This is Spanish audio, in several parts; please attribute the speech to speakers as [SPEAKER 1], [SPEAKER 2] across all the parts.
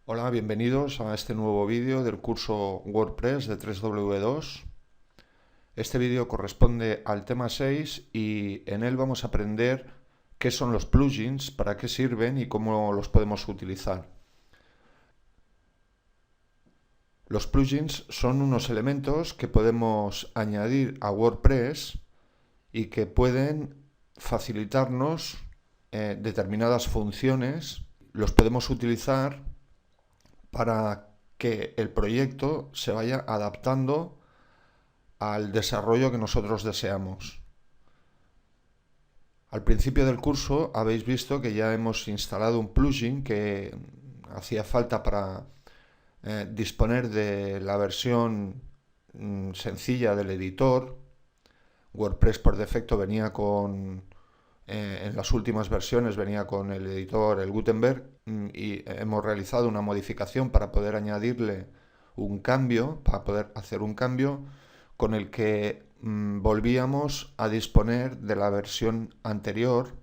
[SPEAKER 1] Hola, bienvenidos a este nuevo vídeo del curso WordPress de 3W2. Este vídeo corresponde al tema 6 y en él vamos a aprender qué son los plugins, para qué sirven y cómo los podemos utilizar. Los plugins son unos elementos que podemos añadir a WordPress y que pueden facilitarnos determinadas funciones. Los podemos utilizar para que el proyecto se vaya adaptando al desarrollo que nosotros deseamos. Al principio del curso habéis visto que ya hemos instalado un plugin que hacía falta para disponer de la versión sencilla del editor. WordPress por defecto venía con, en las últimas versiones venía con el editor, el Gutenberg, y hemos realizado una modificación para poder añadirle un cambio, para poder hacer un cambio con el que volvíamos a disponer de la versión anterior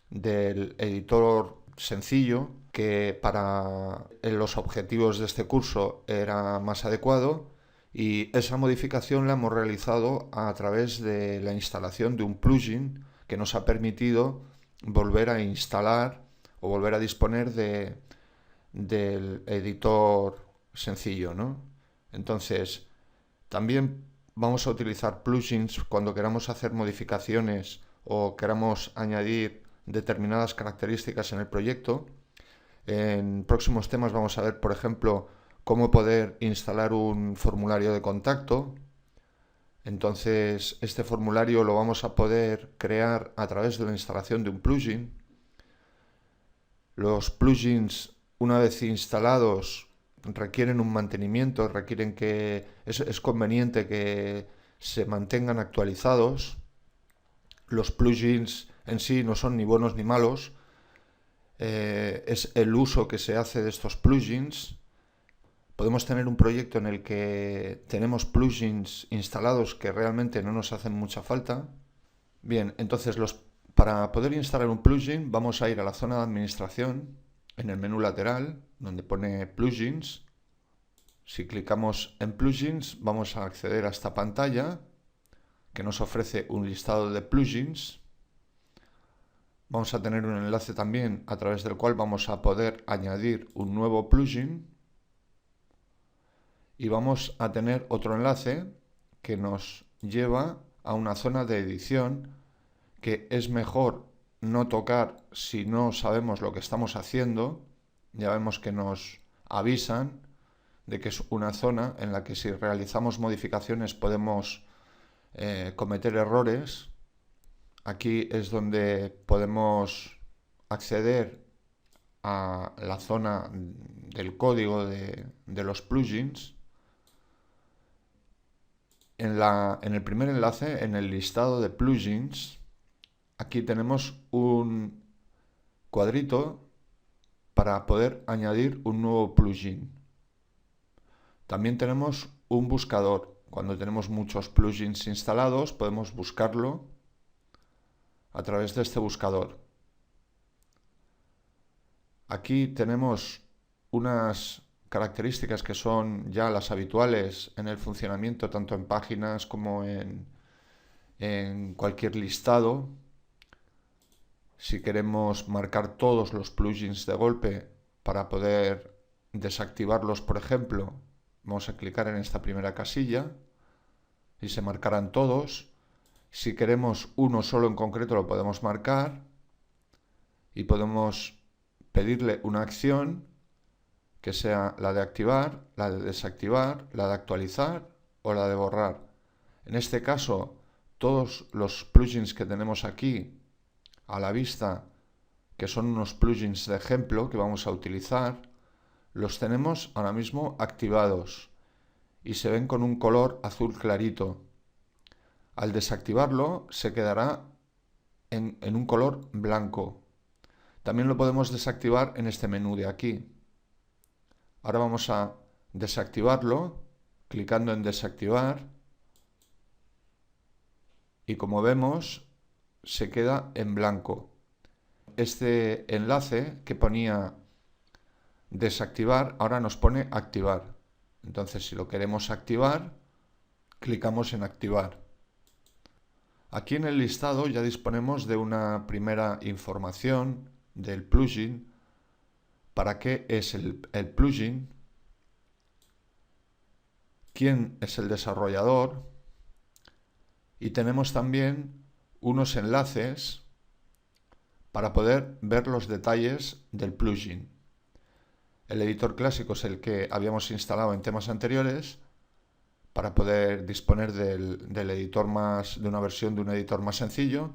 [SPEAKER 1] del editor sencillo, que para los objetivos de este curso era más adecuado, y esa modificación la hemos realizado a través de la instalación de un plugin que nos ha permitido volver a instalar o volver a disponer del editor sencillo, ¿no? Entonces, también vamos a utilizar plugins cuando queramos hacer modificaciones o queramos añadir determinadas características en el proyecto. En próximos temas vamos a ver, por ejemplo, cómo poder instalar un formulario de contacto. Entonces, este formulario lo vamos a poder crear a través de la instalación de un plugin. Los plugins, una vez instalados, requieren un mantenimiento, requieren que es conveniente que se mantengan actualizados. Los plugins en sí no son ni buenos ni malos, es el uso que se hace de estos plugins. Podemos tener un proyecto en el que tenemos plugins instalados que realmente no nos hacen mucha falta. Bien, entonces para poder instalar un plugin vamos a ir a la zona de administración, en el menú lateral, donde pone plugins. Si clicamos en plugins vamos a acceder a esta pantalla que nos ofrece un listado de plugins. Vamos a tener un enlace también a través del cual vamos a poder añadir un nuevo plugin. Y vamos a tener otro enlace que nos lleva a una zona de edición que es mejor no tocar si no sabemos lo que estamos haciendo. Ya vemos que nos avisan de que es una zona en la que si realizamos modificaciones podemos cometer errores. Aquí es donde podemos acceder a la zona del código de los plugins. En el primer enlace, en el listado de plugins, aquí tenemos un cuadrito para poder añadir un nuevo plugin. También tenemos un buscador. Cuando tenemos muchos plugins instalados, podemos buscarlo a través de este buscador. Aquí tenemos unas características que son ya las habituales en el funcionamiento, tanto en páginas como en cualquier listado. Si queremos marcar todos los plugins de golpe para poder desactivarlos, por ejemplo, vamos a clicar en esta primera casilla y se marcarán todos. Si queremos uno solo en concreto lo podemos marcar y podemos pedirle una acción que sea la de activar, la de desactivar, la de actualizar o la de borrar. En este caso, todos los plugins que tenemos aquí a la vista, que son unos plugins de ejemplo que vamos a utilizar, los tenemos ahora mismo activados y se ven con un color azul clarito. Al desactivarlo se quedará en un color blanco. También lo podemos desactivar en este menú de aquí. Ahora vamos a desactivarlo clicando en desactivar y como vemos se queda en blanco. Este enlace que ponía desactivar, ahora nos pone activar. Entonces, si lo queremos activar, clicamos en activar. Aquí en el listado ya disponemos de una primera información del plugin, para qué es el plugin, quién es el desarrollador, y tenemos también unos enlaces para poder ver los detalles del plugin. El editor clásico es el que habíamos instalado en temas anteriores para poder disponer del editor de una versión de un editor más sencillo,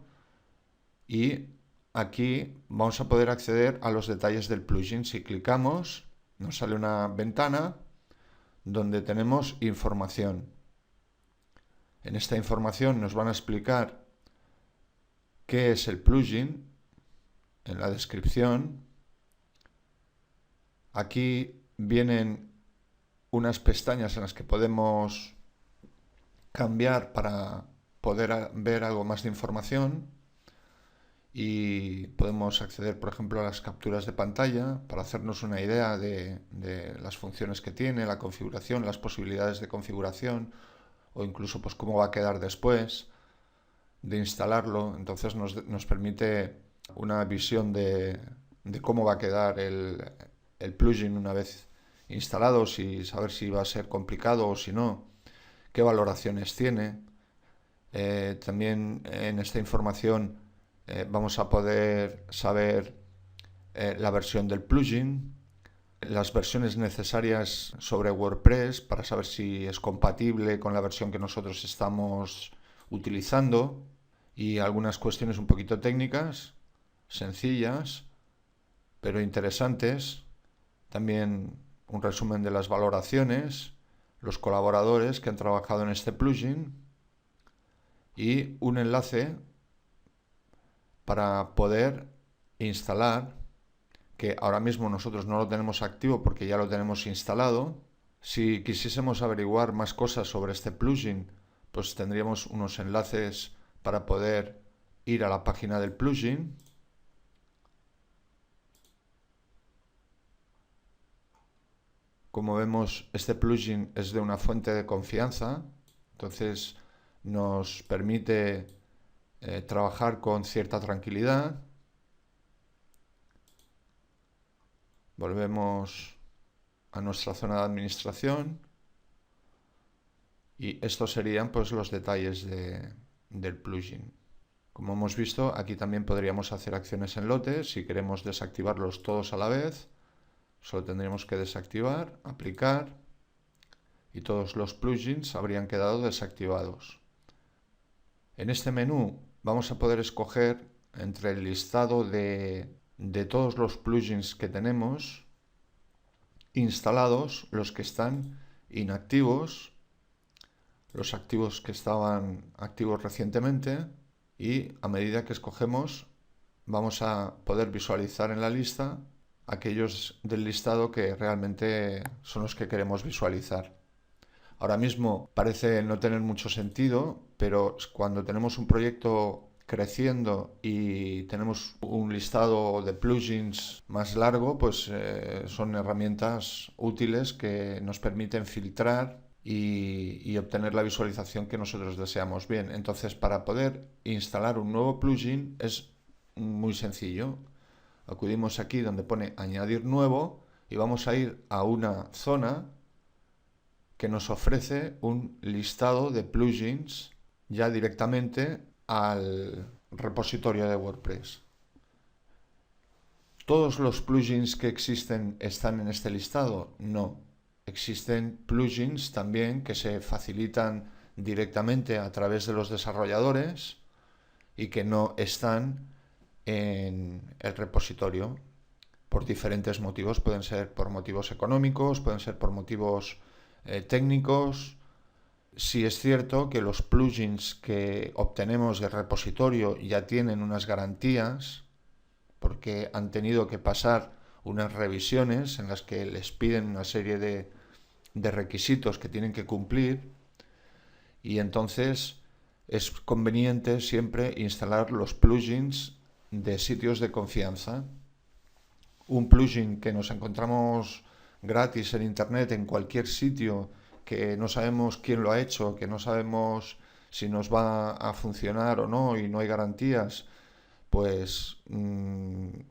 [SPEAKER 1] y aquí vamos a poder acceder a los detalles del plugin. Si clicamos, nos sale una ventana donde tenemos información. En esta información nos van a explicar qué es el plugin en la descripción. Aquí vienen unas pestañas en las que podemos cambiar para poder ver algo más de información, y podemos acceder, por ejemplo, a las capturas de pantalla para hacernos una idea de las funciones que tiene, la configuración, las posibilidades de configuración, o incluso pues cómo va a quedar después de instalarlo. Entonces nos permite una visión de cómo va a quedar el plugin una vez instalado, saber si va a ser complicado o si no, qué valoraciones tiene. También en esta información vamos a poder saber la versión del plugin, las versiones necesarias sobre WordPress para saber si es compatible con la versión que nosotros estamos utilizando, y algunas cuestiones un poquito técnicas, sencillas, pero interesantes. También un resumen de las valoraciones, los colaboradores que han trabajado en este plugin, y un enlace para poder instalar, que ahora mismo nosotros no lo tenemos activo porque ya lo tenemos instalado. Si quisiésemos averiguar más cosas sobre este plugin, pues tendríamos unos enlaces para poder ir a la página del plugin. Como vemos, este plugin es de una fuente de confianza, entonces nos permite trabajar con cierta tranquilidad. Volvemos a nuestra zona de administración, y estos serían pues los detalles del plugin. Como hemos visto, aquí también podríamos hacer acciones en lotes. Si queremos desactivarlos todos a la vez, solo tendríamos que desactivar, aplicar, y todos los plugins habrían quedado desactivados. En este menú vamos a poder escoger entre el listado de todos los plugins que tenemos instalados, los que están inactivos, los activos que estaban activos recientemente, y a medida que escogemos vamos a poder visualizar en la lista aquellos del listado que realmente son los que queremos visualizar. Ahora mismo parece no tener mucho sentido, pero cuando tenemos un proyecto creciendo y tenemos un listado de plugins más largo, pues son herramientas útiles que nos permiten filtrar y obtener la visualización que nosotros deseamos. Bien, entonces para poder instalar un nuevo plugin es muy sencillo. Acudimos aquí donde pone añadir nuevo y vamos a ir a una zona que nos ofrece un listado de plugins ya directamente al repositorio de WordPress. ¿Todos los plugins que existen están en este listado? No. Existen plugins también que se facilitan directamente a través de los desarrolladores y que no están en el repositorio por diferentes motivos. Pueden ser por motivos económicos, pueden ser por motivos técnicos. Sí es cierto que los plugins que obtenemos del repositorio ya tienen unas garantías, porque han tenido que pasar unas revisiones en las que les piden una serie de requisitos que tienen que cumplir, y entonces es conveniente siempre instalar los plugins de sitios de confianza. un plugin que nos encontramos gratis en internet en cualquier sitio, que no sabemos quién lo ha hecho, que no sabemos si nos va a funcionar o no y no hay garantías, pues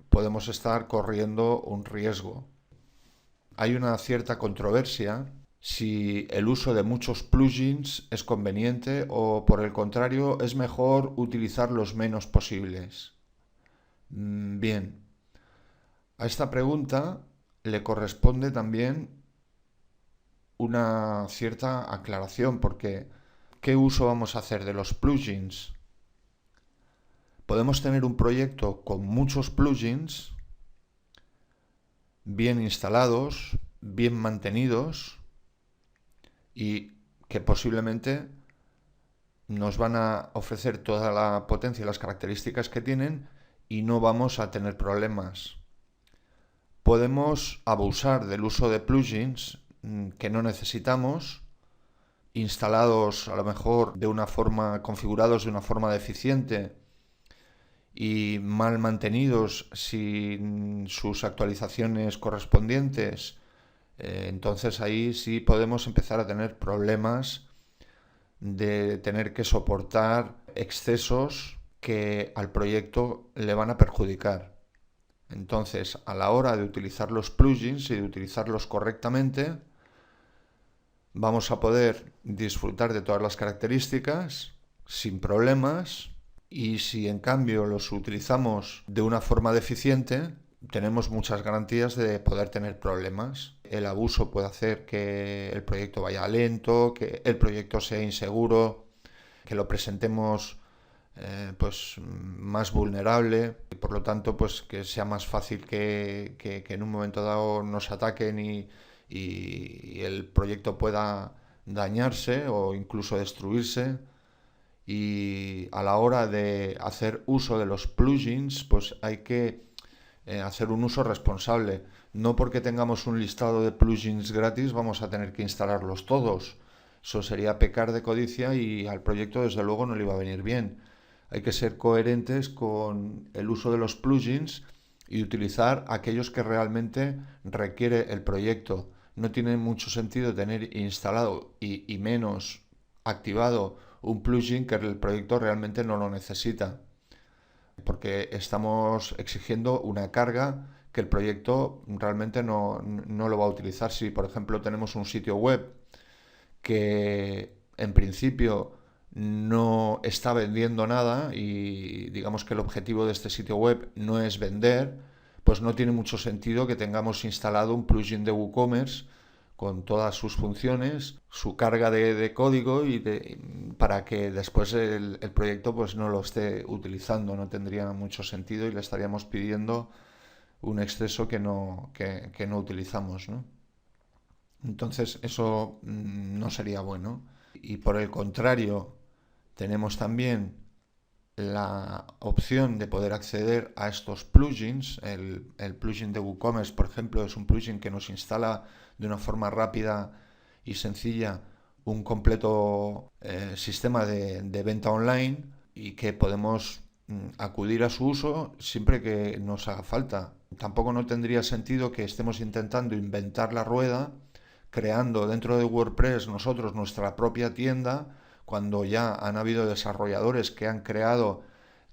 [SPEAKER 1] podemos estar corriendo un riesgo. Hay una cierta controversia si el uso de muchos plugins es conveniente o por el contrario es mejor utilizar los menos posibles. Bien, a esta pregunta le corresponde también una cierta aclaración porque ¿qué uso vamos a hacer de los plugins? Podemos tener un proyecto con muchos plugins bien instalados, bien mantenidos y que posiblemente nos van a ofrecer toda la potencia y las características que tienen y no vamos a tener problemas. Podemos abusar del uso de plugins que no necesitamos, instalados a lo mejor de una forma, configurados de una forma deficiente y mal mantenidos sin sus actualizaciones correspondientes. Entonces ahí sí podemos empezar a tener problemas de tener que soportar excesos que al proyecto le van a perjudicar. Entonces, a la hora de utilizar los plugins y de utilizarlos correctamente, vamos a poder disfrutar de todas las características sin problemas y si en cambio los utilizamos de una forma deficiente, tenemos muchas garantías de poder tener problemas. El abuso puede hacer que el proyecto vaya lento, que el proyecto sea inseguro, que lo presentemos pues más vulnerable y por lo tanto pues que sea más fácil que en un momento dado nos ataquen y el proyecto pueda dañarse o incluso destruirse. Y a la hora de hacer uso de los plugins pues hay que hacer un uso responsable. No porque tengamos un listado de plugins gratis vamos a tener que instalarlos todos. Eso sería pecar de codicia y al proyecto desde luego no le iba a venir bien. Hay que ser coherentes con el uso de los plugins y utilizar aquellos que realmente requiere el proyecto. No tiene mucho sentido tener instalado y menos activado un plugin que el proyecto realmente no lo necesita, porque estamos exigiendo una carga que el proyecto realmente no lo va a utilizar. Si, por ejemplo, tenemos un sitio web que en principio no está vendiendo nada y digamos que el objetivo de este sitio web no es vender, pues no tiene mucho sentido que tengamos instalado un plugin de WooCommerce con todas sus funciones, su carga de código para que después el proyecto pues no lo esté utilizando. No tendría mucho sentido y le estaríamos pidiendo un exceso que no utilizamos, ¿no? Entonces eso no sería bueno. Y por el contrario, tenemos también la opción de poder acceder a estos plugins. El plugin de WooCommerce, por ejemplo, es un plugin que nos instala de una forma rápida y sencilla un completo sistema de venta online y que podemos acudir a su uso siempre que nos haga falta. Tampoco no tendría sentido que estemos intentando inventar la rueda, creando dentro de WordPress nosotros nuestra propia tienda, cuando ya han habido desarrolladores que han creado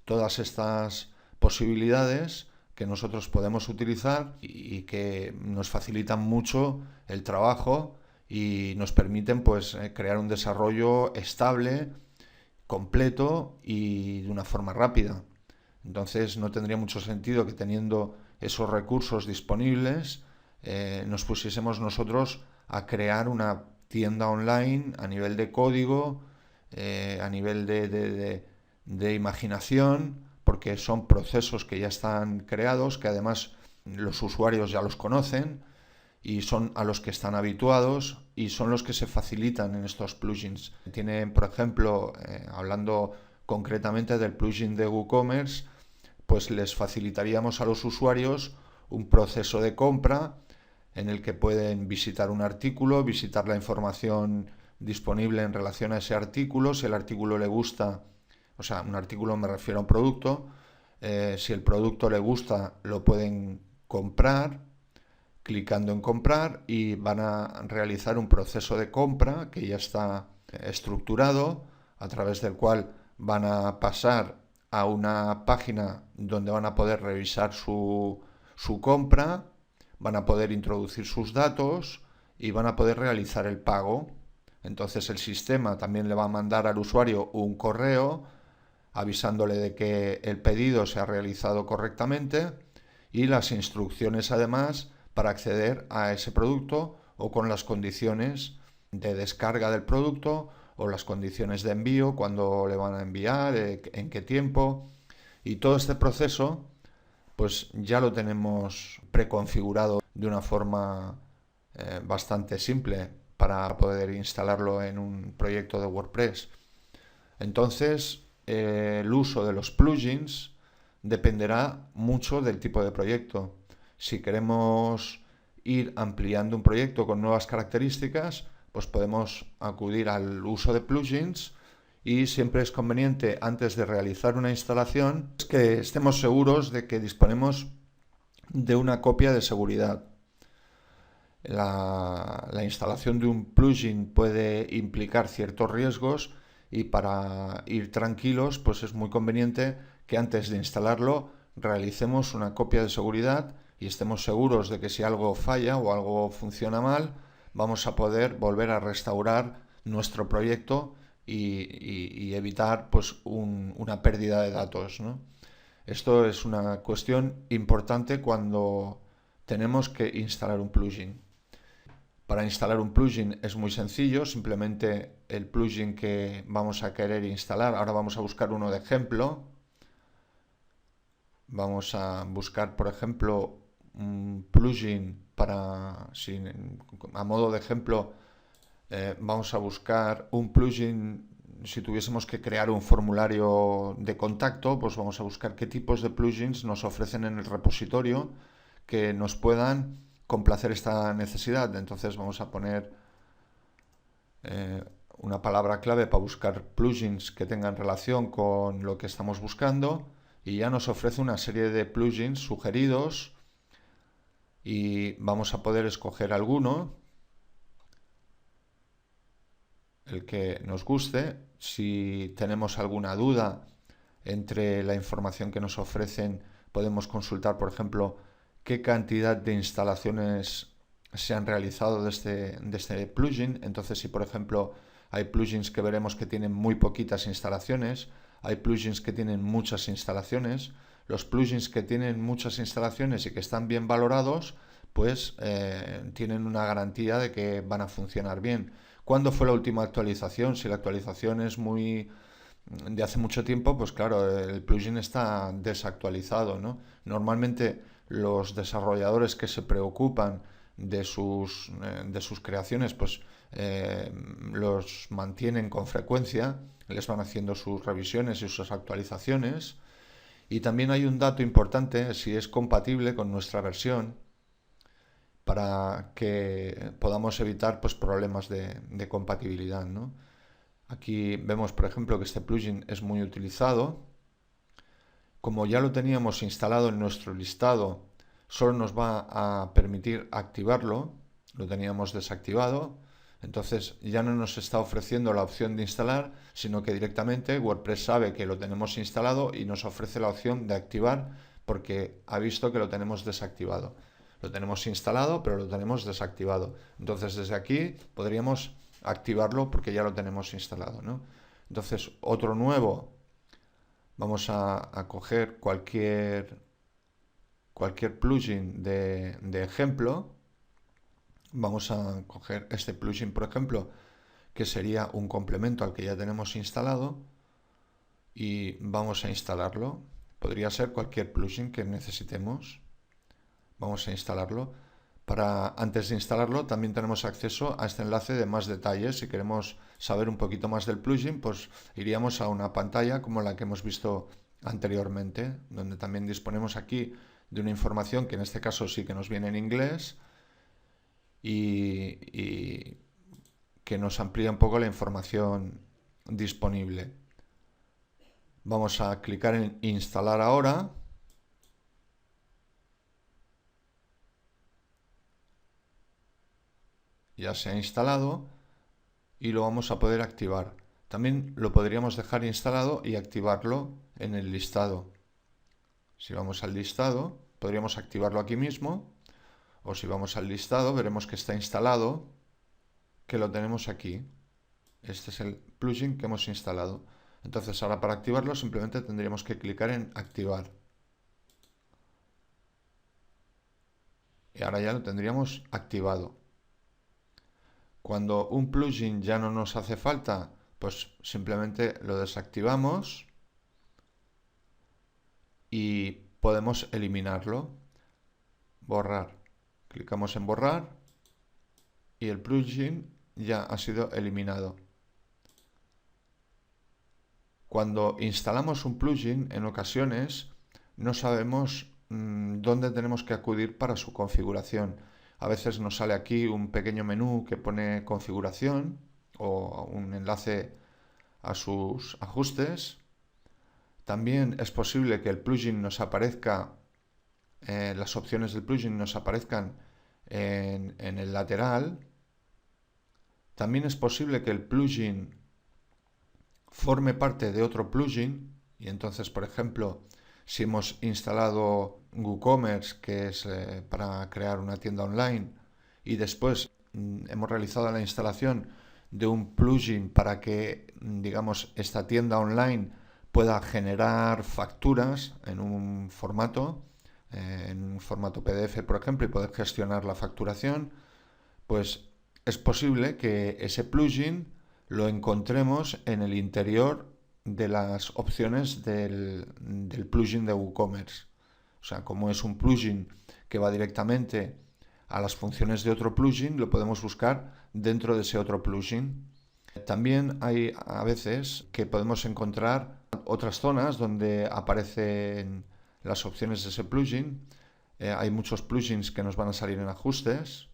[SPEAKER 1] todas estas posibilidades que nosotros podemos utilizar y que nos facilitan mucho el trabajo y nos permiten pues crear un desarrollo estable, completo y de una forma rápida. Entonces no tendría mucho sentido que teniendo esos recursos disponibles nos pusiésemos nosotros a crear una tienda online a nivel de código, a nivel de imaginación, porque son procesos que ya están creados, que además los usuarios ya los conocen y son a los que están habituados y son los que se facilitan en estos plugins. Tienen, por ejemplo, hablando concretamente del plugin de WooCommerce, pues les facilitaríamos a los usuarios un proceso de compra en el que pueden visitar un artículo, visitar la información disponible en relación a ese artículo, si el artículo le gusta, o sea, un artículo me refiero a un producto, si el producto le gusta lo pueden comprar, clicando en comprar, y van a realizar un proceso de compra que ya está estructurado, a través del cual van a pasar a una página donde van a poder revisar su compra, van a poder introducir sus datos y van a poder realizar el pago. Entonces el sistema también le va a mandar al usuario un correo avisándole de que el pedido se ha realizado correctamente y las instrucciones además para acceder a ese producto, o con las condiciones de descarga del producto o las condiciones de envío, cuándo le van a enviar, en qué tiempo. Y todo este proceso pues ya lo tenemos preconfigurado de una forma bastante simple para poder instalarlo en un proyecto de WordPress. Entonces, el uso de los plugins dependerá mucho del tipo de proyecto. Si queremos ir ampliando un proyecto con nuevas características, pues podemos acudir al uso de plugins, y siempre es conveniente, antes de realizar una instalación, que estemos seguros de que disponemos de una copia de seguridad. La instalación de un plugin puede implicar ciertos riesgos, y para ir tranquilos pues es muy conveniente que antes de instalarlo realicemos una copia de seguridad y estemos seguros de que si algo falla o algo funciona mal, vamos a poder volver a restaurar nuestro proyecto y evitar pues una pérdida de datos, ¿no? Esto es una cuestión importante cuando tenemos que instalar un plugin. Para instalar un plugin es muy sencillo, simplemente el plugin que vamos a querer instalar, ahora vamos a buscar uno de ejemplo. Vamos a buscar, por ejemplo, un plugin para, a modo de ejemplo, vamos a buscar un plugin. Si tuviésemos que crear un formulario de contacto, pues vamos a buscar qué tipos de plugins nos ofrecen en el repositorio que nos puedan complacer esta necesidad. Entonces vamos a poner una palabra clave para buscar plugins que tengan relación con lo que estamos buscando, y ya nos ofrece una serie de plugins sugeridos y vamos a poder escoger alguno, el que nos guste. Si tenemos alguna duda entre la información que nos ofrecen, podemos consultar, por ejemplo, qué cantidad de instalaciones se han realizado de este plugin. Entonces, si por ejemplo hay plugins que veremos que tienen muy poquitas instalaciones, hay plugins que tienen muchas instalaciones. Los plugins que tienen muchas instalaciones y que están bien valorados, pues tienen una garantía de que van a funcionar bien. ¿Cuándo fue la última actualización? Si la actualización es muy de hace mucho tiempo, pues claro, el plugin está desactualizado, ¿no? Normalmente los desarrolladores que se preocupan de sus creaciones, pues los mantienen con frecuencia, les van haciendo sus revisiones y sus actualizaciones. Y también hay un dato importante, si es compatible con nuestra versión, para que podamos evitar pues problemas de compatibilidad, ¿no? Aquí vemos, por ejemplo, que este plugin es muy utilizado. Como ya lo teníamos instalado en nuestro listado, solo nos va a permitir activarlo. Lo teníamos desactivado. Entonces ya no nos está ofreciendo la opción de instalar, sino que directamente WordPress sabe que lo tenemos instalado y nos ofrece la opción de activar, porque ha visto que lo tenemos desactivado. Lo tenemos instalado, pero lo tenemos desactivado. Entonces desde aquí podríamos activarlo porque ya lo tenemos instalado, ¿no? Entonces, otro nuevo, vamos a coger cualquier plugin de ejemplo. Vamos a coger este plugin, por ejemplo, que sería un complemento al que ya tenemos instalado, y vamos a instalarlo. Podría ser cualquier plugin que necesitemos. Vamos a instalarlo. Antes de instalarlo también tenemos acceso a este enlace de más detalles. Si queremos saber un poquito más del plugin, pues iríamos a una pantalla como la que hemos visto anteriormente, donde también disponemos aquí de una información que en este caso sí que nos viene en inglés, y que nos amplía un poco la información disponible. Vamos a clicar en instalar ahora. ya se ha instalado y lo vamos a poder activar. También lo podríamos dejar instalado y activarlo en el listado. Si vamos al listado, podríamos activarlo aquí mismo, o si vamos al listado, veremos que está instalado, que lo tenemos aquí. Este es el plugin que hemos instalado. Entonces ahora para activarlo simplemente tendríamos que clicar en activar. Y ahora ya lo tendríamos activado. Cuando un plugin ya no nos hace falta, pues simplemente lo desactivamos y podemos eliminarlo. Borrar. Clicamos en borrar y el plugin ya ha sido eliminado. Cuando instalamos un plugin, en ocasiones no sabemos dónde tenemos que acudir para su configuración. A veces nos sale aquí un pequeño menú que pone configuración o un enlace a sus ajustes. También es posible que el plugin nos aparezca, las opciones del plugin nos aparezcan en el lateral. También es posible que el plugin forme parte de otro plugin y entonces, por ejemplo, si hemos instalado WooCommerce, que es para crear una tienda online, y después hemos realizado la instalación de un plugin para que, digamos, esta tienda online pueda generar facturas en un formato PDF, por ejemplo, y poder gestionar la facturación, pues es posible que ese plugin lo encontremos en el interior de las opciones del plugin de WooCommerce. O sea, como es un plugin que va directamente a las funciones de otro plugin, lo podemos buscar dentro de ese otro plugin. También hay a veces que podemos encontrar otras zonas donde aparecen las opciones de ese plugin. Hay muchos plugins que nos van a salir en ajustes,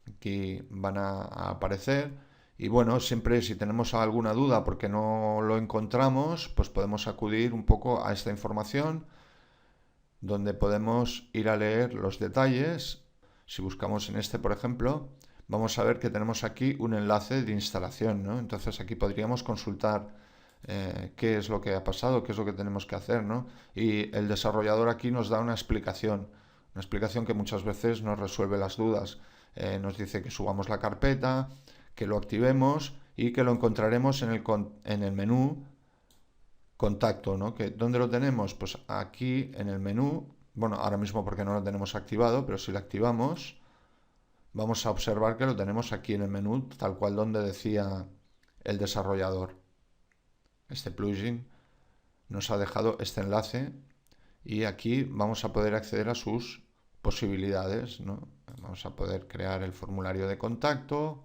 [SPEAKER 1] aquí van a aparecer. Y bueno, siempre si tenemos alguna duda porque no lo encontramos, pues podemos acudir un poco a esta información donde podemos ir a leer los detalles. Si buscamos en este, por ejemplo, vamos a ver que tenemos aquí un enlace de instalación, ¿no? Entonces aquí podríamos consultar qué es lo que ha pasado, qué es lo que tenemos que hacer, ¿no? Y el desarrollador aquí nos da una explicación que muchas veces nos resuelve las dudas. Nos dice que subamos la carpeta, que lo activemos y que lo encontraremos en el menú contacto, ¿no? ¿Dónde lo tenemos? Pues aquí en el menú, bueno, ahora mismo porque no lo tenemos activado, pero si lo activamos, vamos a observar que lo tenemos aquí en el menú, tal cual donde decía el desarrollador. Este plugin nos ha dejado este enlace y aquí vamos a poder acceder a sus posibilidades, ¿no? Vamos a poder crear el formulario de contacto,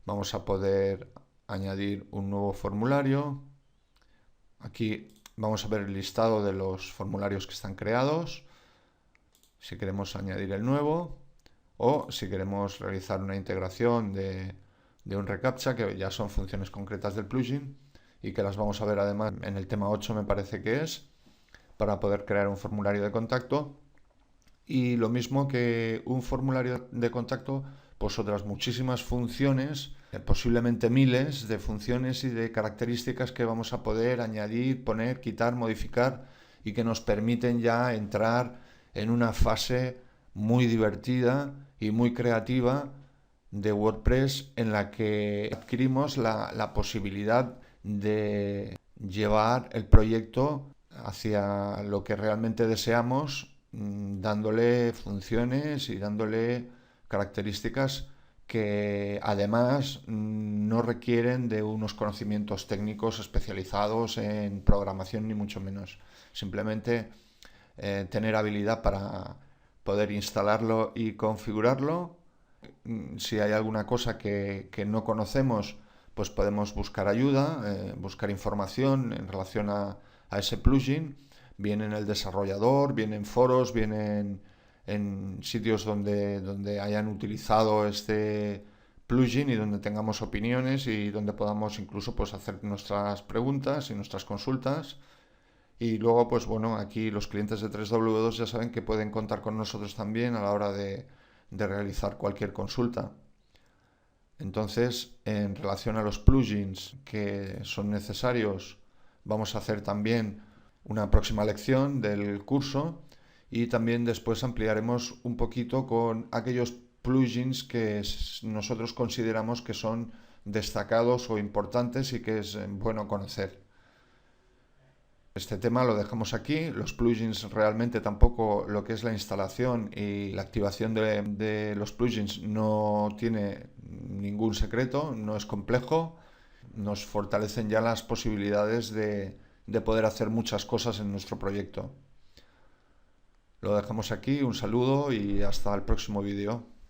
[SPEAKER 1] vamos a poder añadir un nuevo formulario. Aquí vamos a ver el listado de los formularios que están creados, si queremos añadir el nuevo o si queremos realizar una integración de un reCAPTCHA, que ya son funciones concretas del plugin y que las vamos a ver además en el tema 8 me parece que es, para poder crear un formulario de contacto. Y lo mismo que un formulario de contacto, pues otras muchísimas funciones, posiblemente miles de funciones y de características que vamos a poder añadir, poner, quitar, modificar y que nos permiten ya entrar en una fase muy divertida y muy creativa de WordPress, en la que adquirimos la posibilidad de llevar el proyecto hacia lo que realmente deseamos, dándole funciones y dándole características que además no requieren de unos conocimientos técnicos especializados en programación ni mucho menos. Simplemente tener habilidad para poder instalarlo y configurarlo. Si hay alguna cosa que no conocemos, pues podemos buscar ayuda, buscar información en relación a ese plugin, bien en el desarrollador, bien en foros, bien en sitios donde hayan utilizado este plugin y donde tengamos opiniones y donde podamos incluso pues hacer nuestras preguntas y nuestras consultas. Y luego, pues bueno, aquí los clientes de 3W2 ya saben que pueden contar con nosotros también a la hora de realizar cualquier consulta. Entonces, en relación a los plugins que son necesarios, vamos a hacer también una próxima lección del curso y también después ampliaremos un poquito con aquellos plugins que nosotros consideramos que son destacados o importantes y que es bueno conocer. Este tema lo dejamos aquí. Los plugins realmente tampoco, lo que es la instalación y la activación de los plugins no tiene ningún secreto, no es complejo. Nos fortalecen ya las posibilidades de poder hacer muchas cosas en nuestro proyecto. Lo dejamos aquí, un saludo y hasta el próximo vídeo.